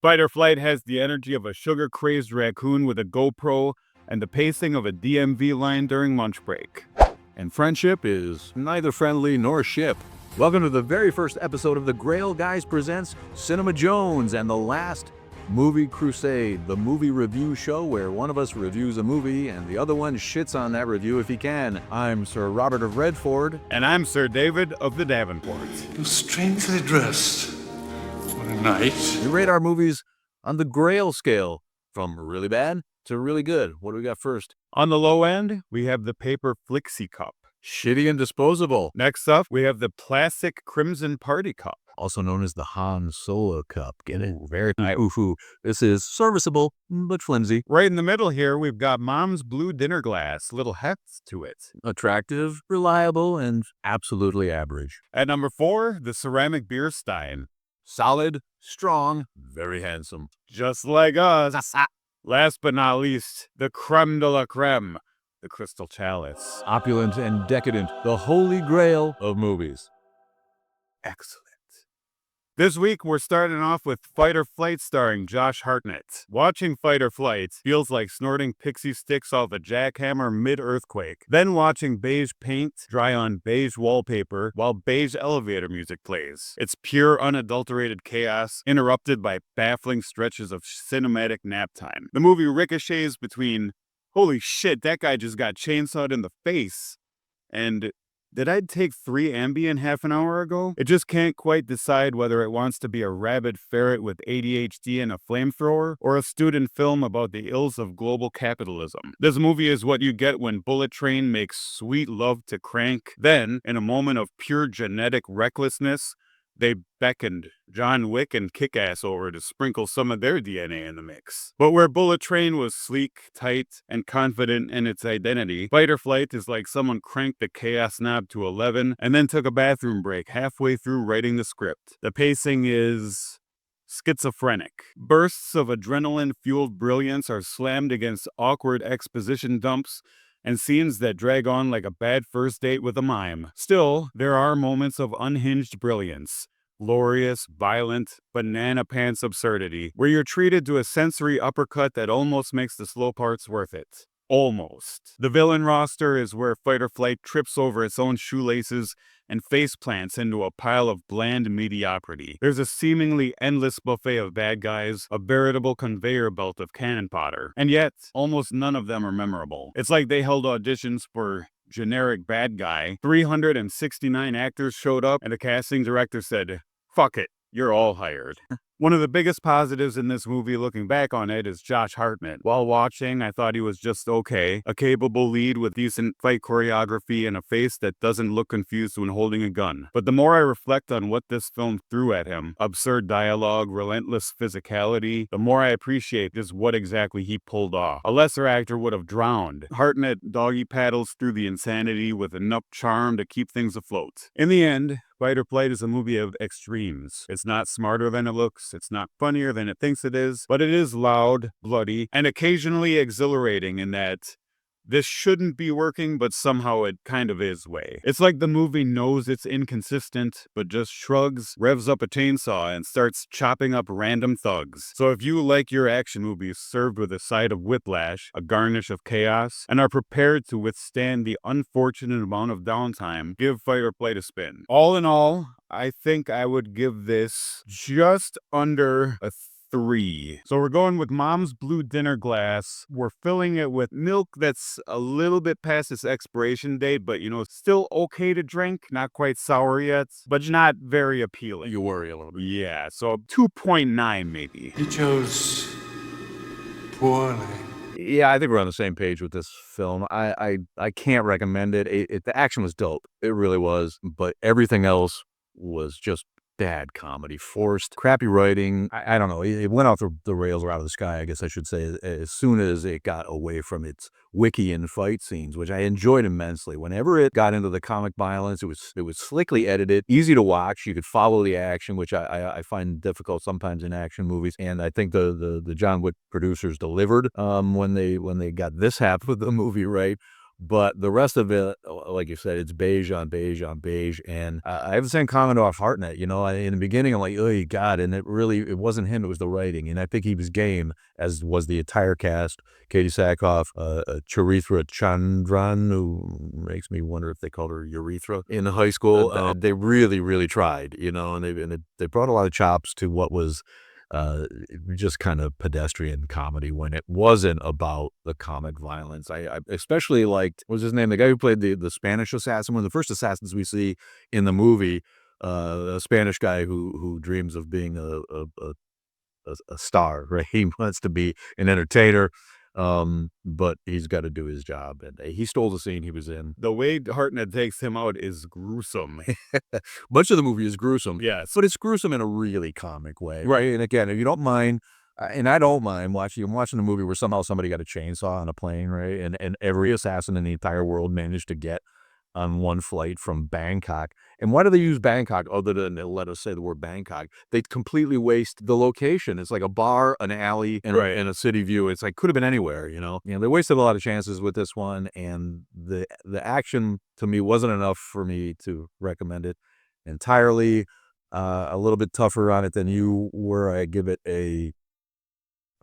Fight or Flight has the energy of a sugar-crazed raccoon with a GoPro and the pacing of a DMV line during lunch break. And friendship is neither friendly nor ship. Welcome to the very first episode of the Grail Guys presents Cinema Jones and the Last Movie Crusade, the movie review show where one of us reviews a movie and the other one shits on that review if he can. I'm Sir Robert of Redford. And I'm Sir David of the Davenports. You're strangely dressed. What a night. We rate our movies on the Grail Scale, from really bad to really good. What do we got first? On the low end, we have the paper Flixie Cup. Shitty and disposable. Next up, we have the plastic Crimson Party Cup. Also known as the Han Solo Cup. Get it? Very nice. Ooh. This is serviceable, but flimsy. Right in the middle here, we've got Mom's Blue Dinner Glass. Little heft to it. Attractive, reliable, and absolutely average. At number 4, the ceramic beer stein. Solid, strong, very handsome. Just like us. Last but not least, the creme de la creme. The crystal chalice. Opulent and decadent, the holy grail of movies. Excellent. This week, we're starting off with Fight or Flight starring Josh Hartnett. Watching Fight or Flight feels like snorting pixie sticks off a jackhammer mid-earthquake. Then watching beige paint dry on beige wallpaper while beige elevator music plays. It's pure, unadulterated chaos, interrupted by baffling stretches of cinematic nap time. The movie ricochets between, holy shit, that guy just got chainsawed in the face, and did I take 3 Ambien half an hour ago? It just can't quite decide whether it wants to be a rabid ferret with ADHD and a flamethrower, or a student film about the ills of global capitalism. This movie is what you get when Bullet Train makes sweet love to Crank. Then, in a moment of pure genetic recklessness, they beckoned John Wick and Kick-Ass over to sprinkle some of their DNA in the mix. But where Bullet Train was sleek, tight, and confident in its identity, Fight or Flight is like someone cranked the chaos knob to 11 and then took a bathroom break halfway through writing the script. The pacing is schizophrenic. Bursts of adrenaline-fueled brilliance are slammed against awkward exposition dumps and scenes that drag on like a bad first date with a mime. Still, there are moments of unhinged brilliance. Glorious, violent, banana pants absurdity, where you're treated to a sensory uppercut that almost makes the slow parts worth it. Almost. The villain roster is where Fight or Flight trips over its own shoelaces and face plants into a pile of bland mediocrity. There's a seemingly endless buffet of bad guys, a veritable conveyor belt of cannon fodder, and yet almost none of them are memorable. It's like they held auditions for generic bad guy. 369 actors showed up, and the casting director said, "Fuck it, you're all hired." One of the biggest positives in this movie, looking back on it, is Josh Hartnett. While watching, I thought he was just okay. A capable lead with decent fight choreography and a face that doesn't look confused when holding a gun. But the more I reflect on what this film threw at him, absurd dialogue, relentless physicality, the more I appreciate just what exactly he pulled off. A lesser actor would have drowned. Hartnett doggy paddles through the insanity with enough charm to keep things afloat. In the end, Fight or Flight is a movie of extremes. It's not smarter than it looks, it's not funnier than it thinks it is, but it is loud, bloody, and occasionally exhilarating in that this shouldn't be working, but somehow it kind of is way. It's like the movie knows it's inconsistent, but just shrugs, revs up a chainsaw, and starts chopping up random thugs. So if you like your action movies served with a side of whiplash, a garnish of chaos, and are prepared to withstand the unfortunate amount of downtime, give Fight or Flight a spin. All in all, I think I would give this just under a 3. So we're going with Mom's Blue Dinner Glass. We're filling it with milk that's a little bit past its expiration date, but still okay to drink. Not quite sour yet, but not very appealing. You worry a little bit. Yeah, so 2.9 maybe. You chose poorly. Yeah, I think we're on the same page with this film. I can't recommend it. The action was dope. It really was. But everything else was just bad comedy, forced, crappy writing. I don't know. It went off the rails or out of the sky, I guess I should say, as soon as it got away from its Wiccan fight scenes, which I enjoyed immensely. Whenever it got into the comic violence, it was slickly edited, easy to watch. You could follow the action, which I find difficult sometimes in action movies. And I think the John Wick producers delivered when they got this half of the movie right. But the rest of it, like you said, it's beige on beige on beige. And I have the same comment off Hartnett. You know, in the beginning, I'm like, oh, God. And it wasn't him. It was the writing. And I think he was game, as was the entire cast. Katie Sackhoff, Charithra Chandran, who makes me wonder if they called her Urethra in high school. They really, really tried, you know, and they brought a lot of chops to what was just kind of pedestrian comedy when it wasn't about the comic violence. I especially liked, what was his name? The guy who played the Spanish assassin, one of the first assassins we see in the movie, a Spanish guy who dreams of being a star, right? He wants to be an entertainer, but he's got to do his job. And he stole the scene he was in. The way Hartnett takes him out is gruesome. Much of the movie is gruesome. Yes. But it's gruesome in a really comic way. Right. And again, if you don't mind, and I don't mind I'm watching a movie where somehow somebody got a chainsaw on a plane, right? And every assassin in the entire world managed to get on one flight from Bangkok. And why do they use Bangkok other than let us say the word Bangkok? They completely waste the location. It's like a bar, an alley, and, and a city view. It's like, could have been anywhere, you know? They wasted a lot of chances with this one, and the action to me wasn't enough for me to recommend it entirely. A little bit tougher on it than you were. I give it a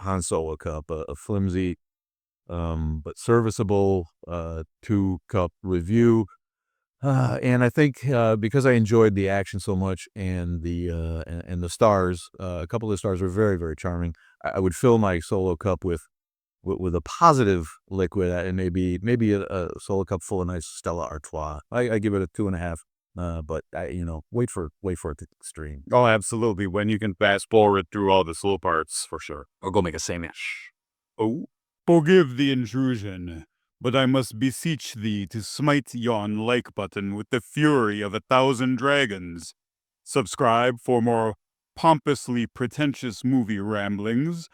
Han Solo cup, a flimsy but serviceable 2-cup review. And I think because I enjoyed the action so much and the stars, a couple of the stars were very, very charming, I would fill my Solo cup with a positive liquid, and maybe a Solo cup full of nice Stella Artois. I give it a 2.5. But wait for it to extreme. Oh, absolutely. When you can fast forward through all the slow parts, for sure. Or go make a sandwich. Oh, forgive the intrusion, but I must beseech thee to smite yon like button with the fury of 1,000 dragons. Subscribe for more pompously pretentious movie ramblings,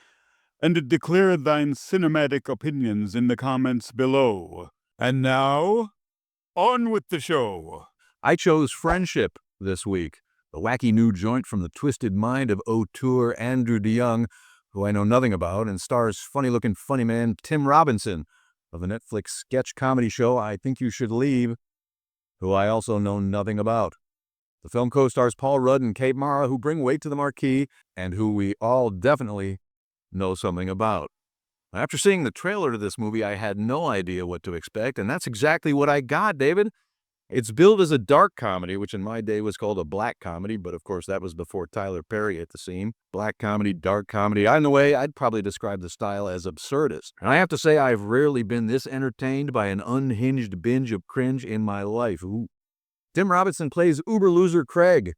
and declare thine cinematic opinions in the comments below. And now, on with the show. I chose Friendship this week, the wacky new joint from the twisted mind of auteur Andrew DeYoung, who I know nothing about, and stars funny-looking funny man Tim Robinson of the Netflix sketch comedy show I Think You Should Leave, who I also know nothing about. The film co-stars Paul Rudd and Kate Mara, who bring weight to the marquee, and who we all definitely know something about. After seeing the trailer to this movie, I had no idea what to expect, and that's exactly what I got, David. It's billed as a dark comedy, which in my day was called a black comedy, but of course that was before Tyler Perry hit the scene. Black comedy, dark comedy. In the way, I'd probably describe the style as absurdist. And I have to say, I've rarely been this entertained by an unhinged binge of cringe in my life. Ooh. Tim Robinson plays uber loser Craig,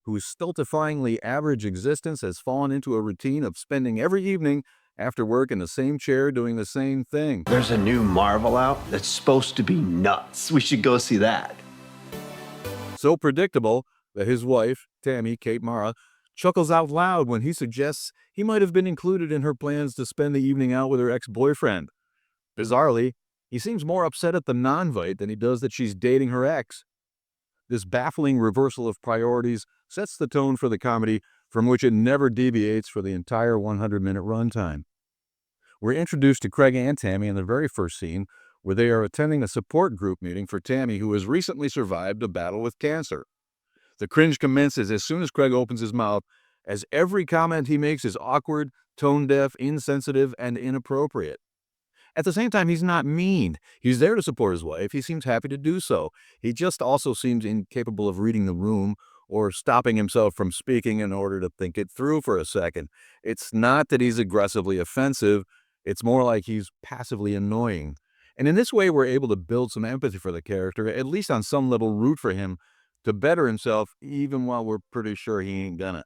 whose stultifyingly average existence has fallen into a routine of spending every evening after work in the same chair doing the same thing. There's a new Marvel out that's supposed to be nuts. We should go see that. So predictable that his wife, Tammy, Kate Mara, chuckles out loud when he suggests he might have been included in her plans to spend the evening out with her ex-boyfriend. Bizarrely, he seems more upset at the non-invite than he does that she's dating her ex. This baffling reversal of priorities sets the tone for the comedy, from which it never deviates for the entire 100-minute runtime. We're introduced to Craig and Tammy in the very first scene, where they are attending a support group meeting for Tammy, who has recently survived a battle with cancer. The cringe commences as soon as Craig opens his mouth, as every comment he makes is awkward, tone-deaf, insensitive, and inappropriate. At the same time, he's not mean. He's there to support his wife. He seems happy to do so. He just also seems incapable of reading the room or stopping himself from speaking in order to think it through for a second. It's not that he's aggressively offensive. It's more like he's passively annoying. And in this way, we're able to build some empathy for the character, at least on some level root for him to better himself, even while we're pretty sure he ain't gonna.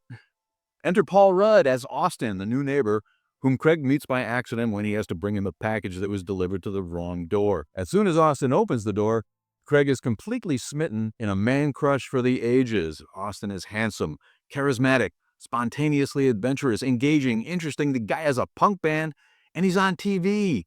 Enter Paul Rudd as Austin, the new neighbor, whom Craig meets by accident when he has to bring him a package that was delivered to the wrong door. As soon as Austin opens the door, Craig is completely smitten in a man crush for the ages. Austin is handsome, charismatic, spontaneously adventurous, engaging, interesting. The guy has a punk band, and he's on TV.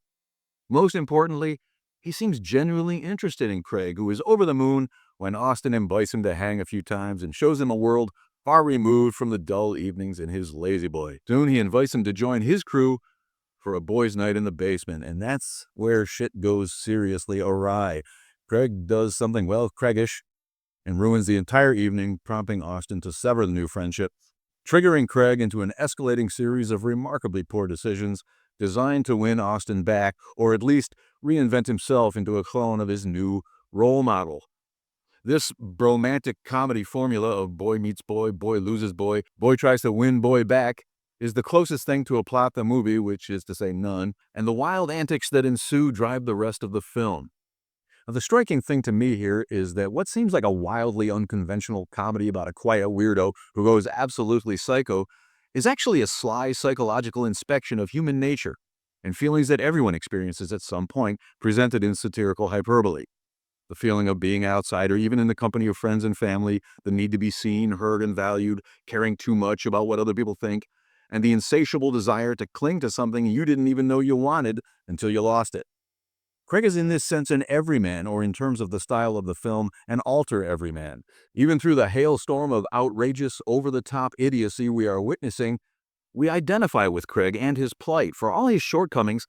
Most importantly, he seems genuinely interested in Craig, who is over the moon when Austin invites him to hang a few times and shows him a world far removed from the dull evenings in his lazy boy. Soon he invites him to join his crew, for a boys' night in the basement, and that's where shit goes seriously awry. Craig does something, well, Craigish, and ruins the entire evening, prompting Austin to sever the new friendship, triggering Craig into an escalating series of remarkably poor decisions designed to win Austin back, or at least reinvent himself into a clone of his new role model. This bromantic comedy formula of boy meets boy, boy loses boy, boy tries to win boy back is the closest thing to a plot of the movie, which is to say none, and the wild antics that ensue drive the rest of the film. Now, the striking thing to me here is that what seems like a wildly unconventional comedy about a quiet weirdo who goes absolutely psycho is actually a sly psychological inspection of human nature and feelings that everyone experiences at some point, presented in satirical hyperbole. The feeling of being outsider, even in the company of friends and family, the need to be seen, heard, and valued, caring too much about what other people think, and the insatiable desire to cling to something you didn't even know you wanted until you lost it. Craig is in this sense an everyman, or in terms of the style of the film, an alter everyman. Even through the hailstorm of outrageous, over-the-top idiocy we are witnessing, we identify with Craig and his plight. For all his shortcomings,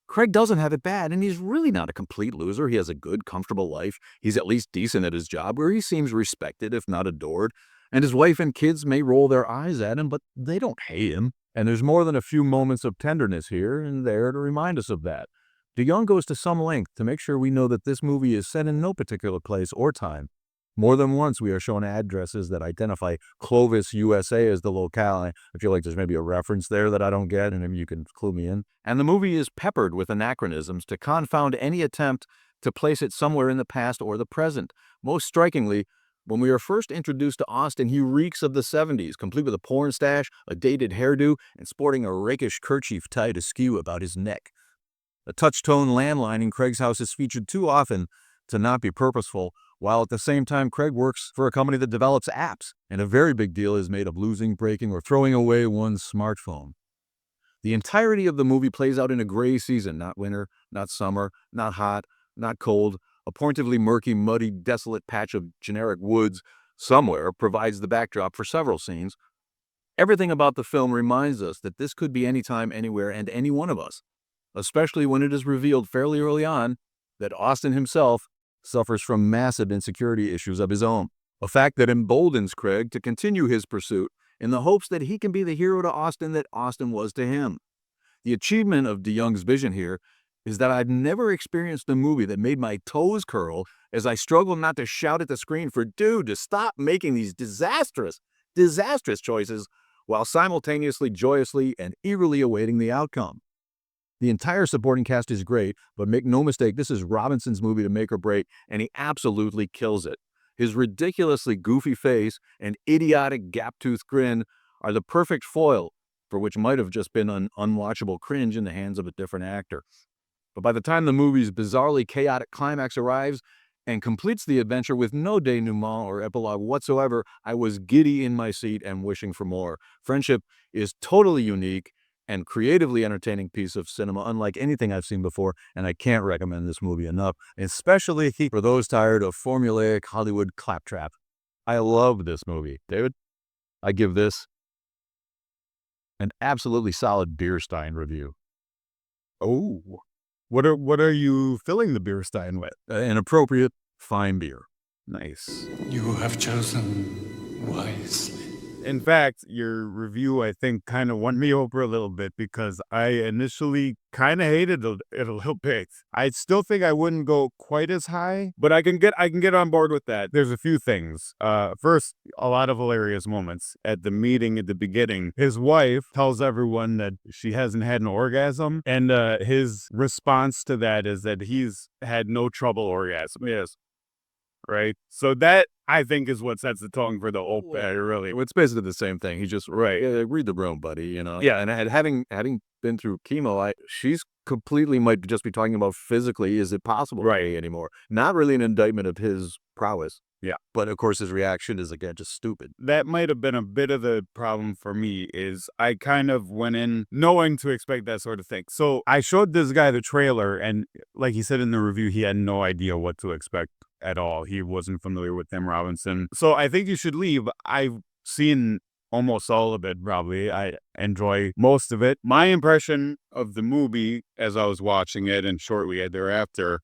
Craig doesn't have it bad, and he's really not a complete loser. He has a good, comfortable life. He's at least decent at his job, where he seems respected, if not adored. And his wife and kids may roll their eyes at him, but they don't hate him. And there's more than a few moments of tenderness here and there to remind us of that. DeYoung goes to some length to make sure we know that this movie is set in no particular place or time. More than once, we are shown addresses that identify Clovis, USA as the locale. I feel like there's maybe a reference there that I don't get, and maybe you can clue me in. And the movie is peppered with anachronisms to confound any attempt to place it somewhere in the past or the present. Most strikingly, when we are first introduced to Austin, he reeks of the 70s, complete with a porn stash, a dated hairdo, and sporting a rakish kerchief tied askew about his neck. A touch-tone landline in Craig's house is featured too often to not be purposeful, while at the same time Craig works for a company that develops apps, and a very big deal is made of losing, breaking, or throwing away one's smartphone. The entirety of the movie plays out in a gray season, not winter, not summer, not hot, not cold. A pointedly murky, muddy, desolate patch of generic woods somewhere provides the backdrop for several scenes. Everything about the film reminds us that this could be anytime, anywhere, and any one of us, especially when it is revealed fairly early on that Austin himself suffers from massive insecurity issues of his own, a fact that emboldens Craig to continue his pursuit in the hopes that he can be the hero to Austin that Austin was to him. The achievement of DeYoung's vision here is that I've never experienced a movie that made my toes curl as I struggle not to shout at the screen for dude to stop making these disastrous choices while simultaneously joyously and eagerly awaiting the outcome. The entire supporting cast is great, but make no mistake, this is Robinson's movie to make or break, and he absolutely kills it. His ridiculously goofy face and idiotic gap-toothed grin are the perfect foil for which might have just been an unwatchable cringe in the hands of a different actor. But by the time the movie's bizarrely chaotic climax arrives and completes the adventure with no denouement or epilogue whatsoever, I was giddy in my seat and wishing for more. Friendship is totally unique and creatively entertaining piece of cinema, unlike anything I've seen before, and I can't recommend this movie enough, especially for those tired of formulaic Hollywood claptrap. I love this movie. David, I give this an absolutely solid Beerstein review. Oh, what are you filling the beer stein with? An appropriate fine beer. Nice. You have chosen wisely. In fact, your review, I think, kind of won me over a little bit because I initially kind of hated it a little bit. I still think I wouldn't go quite as high, but I can get on board with that. There's a few things. First, a lot of hilarious moments at the meeting at the beginning. His wife tells everyone that she hasn't had an orgasm, and his response to that is that he's had no trouble orgasm. Yes. Right. So that, I think, is what sets the tone for the whole thing, really. It's basically the same thing. He just, read the room, buddy, Yeah, and having been through chemo, she's completely might just be talking about physically, is it possible for me anymore? Not really an indictment of his prowess. Yeah. But of course his reaction is, again, just stupid. That might have been a bit of the problem for me, is I kind of went in knowing to expect that sort of thing. So I showed this guy the trailer, and like he said in the review, he had no idea what to expect at all. He wasn't familiar with Tim Robinson. So I think you should leave. I've seen almost all of it, probably. I enjoy most of it. My impression of the movie as I was watching it and shortly thereafter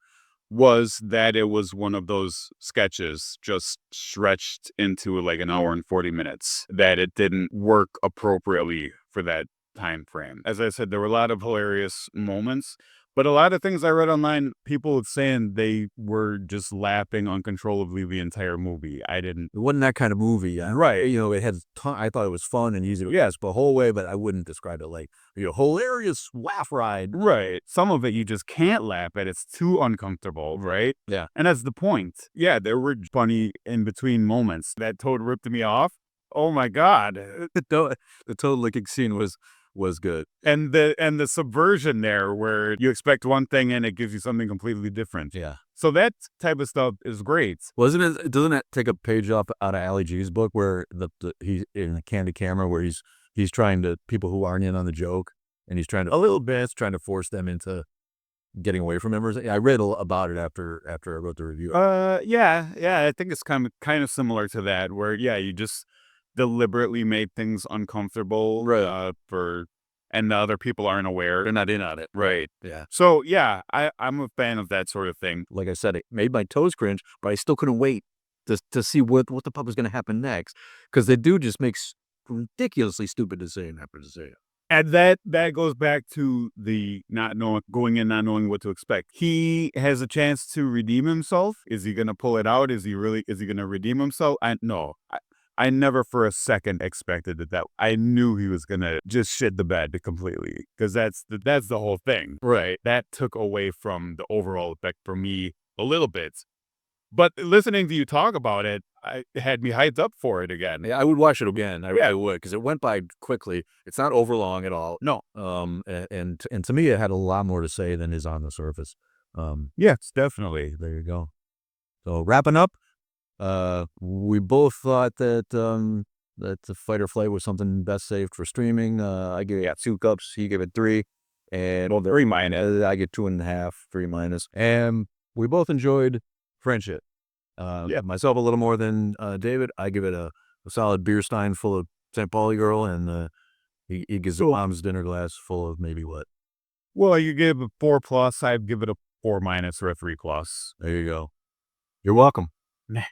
was that it was one of those sketches just stretched into like an hour and 40 minutes, that it didn't work appropriately for that time frame. As I said, there were a lot of hilarious moments, but a lot of things I read online, people saying they were just laughing uncontrollably the entire movie. I didn't. It wasn't that kind of movie. Right. You know, it had I thought it was fun and easy. Yes, the whole way, but I wouldn't describe it like, you know, hilarious laugh ride. Right. Some of it you just can't laugh at. It's too uncomfortable, right? Yeah. And that's the point. Yeah, there were funny in between moments. That toad ripped me off. Oh my God. The toad licking scene was good. And the subversion there, where you expect one thing and it gives you something completely different. Yeah. So that type of stuff is great. Doesn't that take a page off out of Ali G's book, where he's in a candid camera, where he's trying to, people who aren't in on the joke, and he's trying to force them into getting away from him. I read about it after I wrote the review. Yeah, I think it's kind of similar to that, where you just deliberately made things uncomfortable, Right. And the other people aren't aware. They're not in on it. Right. Yeah. So yeah, I'm a fan of that sort of thing. Like I said, it made my toes cringe, but I still couldn't wait to see what the fuck was going to happen next, because the dude just makes ridiculously stupid decisions happen to say. And that goes back to the not knowing what to expect. He has a chance to redeem himself. Is he going to pull it out? Is he going to redeem himself? I never for a second expected that. I knew he was going to just shit the bed completely, because that's the whole thing. Right. That took away from the overall effect for me a little bit. But listening to you talk about it, it had me hyped up for it again. Yeah, I would watch it again. I would, because it went by quickly. It's not overlong at all. No. And to me, it had a lot more to say than is on the surface. Yes, definitely. There you go. So wrapping up, we both thought that the Fight or Flight was something best saved for streaming. I gave it 2 cups. He gave it 3, and 3 minus. I get 2.5, 3 minus, and we both enjoyed Friendship. Myself a little more than David. I give it a solid beer stein full of St. Pauli girl, and he gives the mom's dinner glass full of maybe what? Well, you give a 4+. I'd give it a 4- or a 3+. There you go. You're welcome. Nah.